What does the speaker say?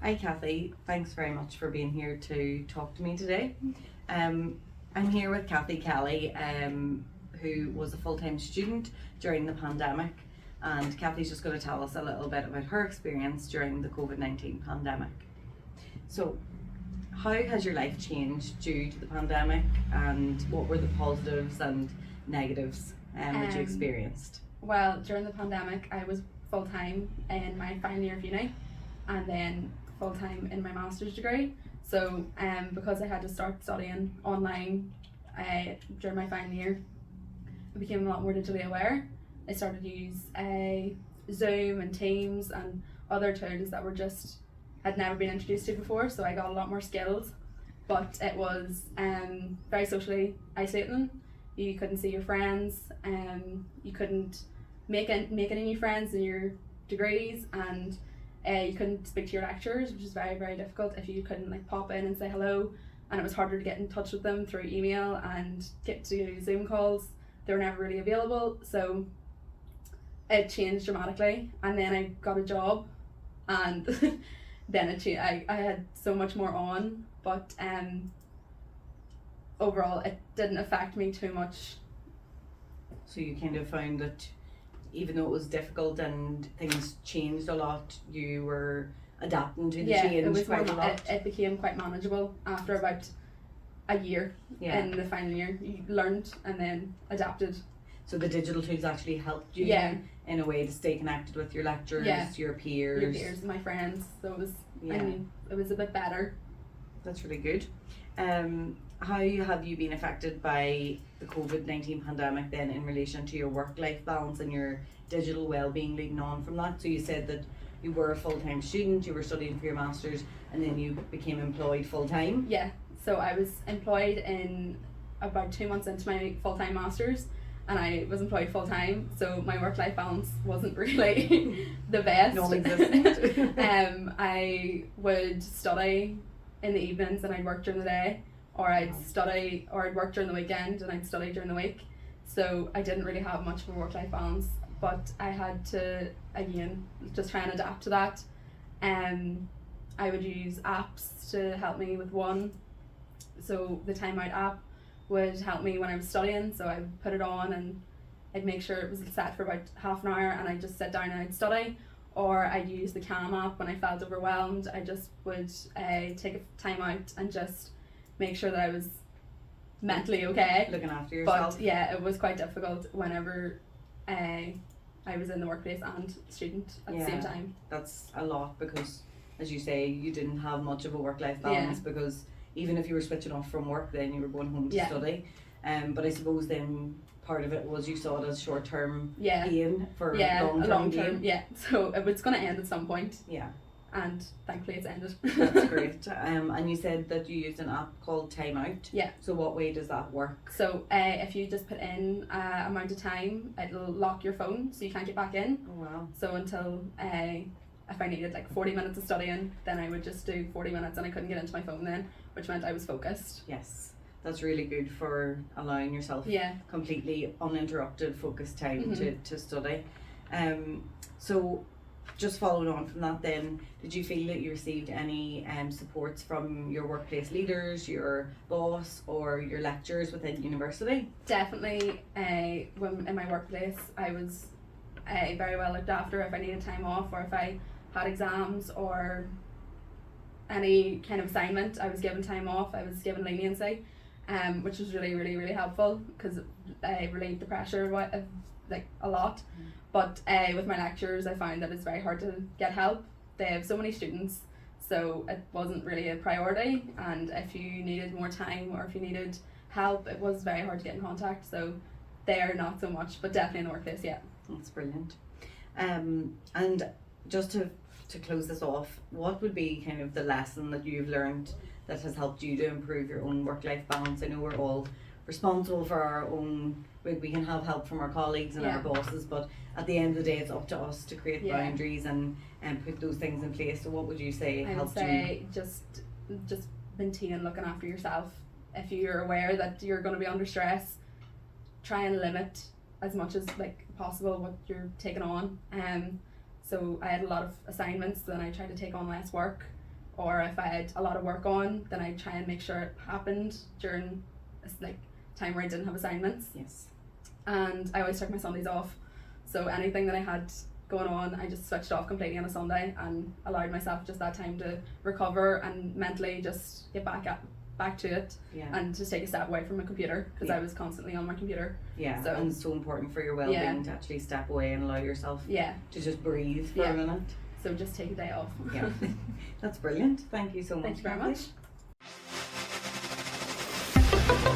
Hi Kathy, thanks very much for being here to talk to me today. I'm here with Kathy Kelly, who was a full-time student during the pandemic, and Kathy's just going to tell us a little bit about her experience during the COVID-19 pandemic. So, how has your life changed due to the pandemic, and what were the positives and negatives that you experienced? Well, during the pandemic, I was full-time in my final year of uni, and then full-time in my master's degree. So because I had to start studying online during my final year, I became a lot more digitally aware. I started to use Zoom and Teams and other tools that had never been introduced to before, so I got a lot more skills. But it was very socially isolating. You couldn't see your friends, you couldn't make any new friends in your degrees, and you couldn't speak to your lecturers, which is very, very difficult if you couldn't pop in and say hello, and it was harder to get in touch with them through email and get to do Zoom calls. They were never really available, so it changed dramatically. And then I got a job, and then it changed. I had so much more on, but overall it didn't affect me too much. So you kind of found that even though it was difficult and things changed a lot, you were adapting to the change quite a lot? It became quite manageable after about a year in the final year. You learned and then adapted. So the digital tools actually helped you in a way to stay connected with your lecturers, your peers. Your peers, my friends. So it was, it was a bit better. That's really good. How have you been affected by the COVID-19 pandemic then in relation to your work-life balance and your digital well-being leading on from that? So you said that you were a full-time student, you were studying for your master's, and then you became employed full-time? Yeah, so I was employed in about 2 months into my full-time master's, and I was employed full-time, so my work-life balance wasn't really the best. Non-existent. I would study in the evenings and I'd work during the day, or I'd study, or I'd work during the weekend and I'd study during the week. So I didn't really have much of a work-life balance, but I had to, again, just try and adapt to that. I would use apps to help me with one. So the Time Out app would help me when I was studying, so I would put it on and I'd make sure it was set for about half an hour, and I'd just sit down and I'd study. Or I'd use the Calm app when I felt overwhelmed. I just would take a time out and just make sure that I was mentally okay. Looking after yourself. But yeah, it was quite difficult whenever I was in the workplace and student at the same time. That's a lot because, as you say, you didn't have much of a work-life balance because even if you were switching off from work, then you were going home to study. But I suppose then part of it was you saw it as short-term gain for long-term gain. Yeah, so it's going to end at some point. Yeah. And thankfully it's ended. That's great. And you said that you used an app called Time Out. Yeah. So what way does that work? So if you just put in amount of time, it'll lock your phone so you can't get back in. Oh wow. So until if I needed 40 minutes of studying, then I would just do 40 minutes and I couldn't get into my phone then, which meant I was focused. Yes. That's really good for allowing yourself completely uninterrupted focused time to study. So just following on from that then, did you feel that you received any supports from your workplace leaders, your boss or your lecturers within university? Definitely. When in my workplace I was very well looked after. If I needed time off or if I had exams or any kind of assignment, I was given time off. I was given leniency. Which was really, really, really helpful because it relieved the pressure a lot. But with my lecturers, I found that it's very hard to get help. They have so many students, so it wasn't really a priority. And if you needed more time or if you needed help, it was very hard to get in contact. So there, not so much, but definitely in the workplace, yeah. That's brilliant. And just to close this off, what would be kind of the lesson that you've learned that has helped you to improve your own work-life balance? I know we're all responsible for our own, we can have help from our colleagues and our bosses, but at the end of the day it's up to us to create boundaries and put those things in place. So what would you say helped you? I would say just maintain looking after yourself. If you're aware that you're going to be under stress, try and limit as much as possible what you're taking on. So I had a lot of assignments, then I tried to take on less work. or if I had a lot of work on, then I'd try and make sure it happened during this like time where I didn't have assignments. Yes. And I always took my Sundays off, so anything that I had going on, I just switched off completely on a Sunday and allowed myself just that time to recover and mentally just get back to it, Yeah. and just take a step away from my computer, because Yeah. I was constantly on my computer. Yeah, So- and it's so important for your well-being Yeah. to actually step away and allow yourself Yeah, to just breathe for Yeah. a minute. so just take a day off. Yeah, that's brilliant. Thank you so much. Thank you very Kathy. much.